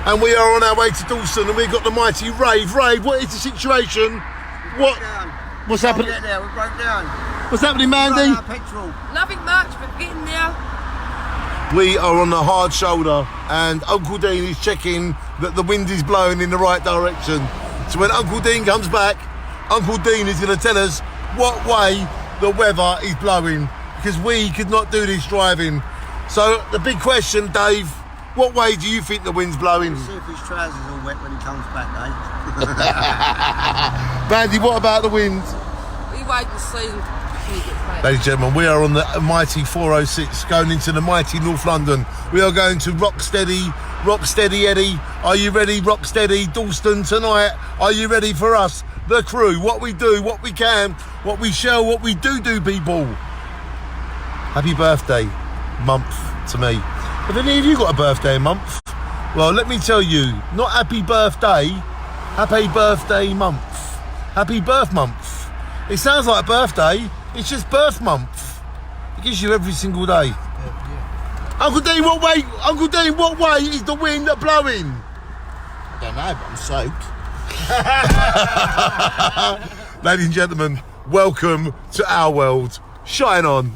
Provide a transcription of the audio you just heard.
and we are on our way to Dalston, and we've got the mighty Rave. Rave, what is the situation? What's happening? Get there, we broke down. What's happening, Mandy? Petrol. Nothing much, but getting there. We are on the hard shoulder, and Uncle Dean is checking that the wind is blowing in the right direction. So when Uncle Dean comes back, Uncle Dean is going to tell us what way the weather is blowing, because we could not do this driving. So the big question, Dave, what way do you think the wind's blowing? See if his trousers all wet when he comes back, Mandy, what about the wind? We wait and see until he gets back. Ladies and gentlemen, we are on the mighty 406 going into the mighty North London. We are going to Rocksteady Eddie. Are you ready, Rocksteady? Dalston tonight. Are you ready for us, the crew? What we do, what we can, what we shall, what we do, people. Happy birthday month to me. Have any of you got a birthday month? Well, let me tell you, not happy birthday, happy birthday month. Happy birth month. It sounds like a birthday, it's just birth month. It gives you every single day. Yeah. Uncle Dean, what way is the wind blowing? I don't know, but I'm soaked. Ladies and gentlemen, welcome to our world. Shine on.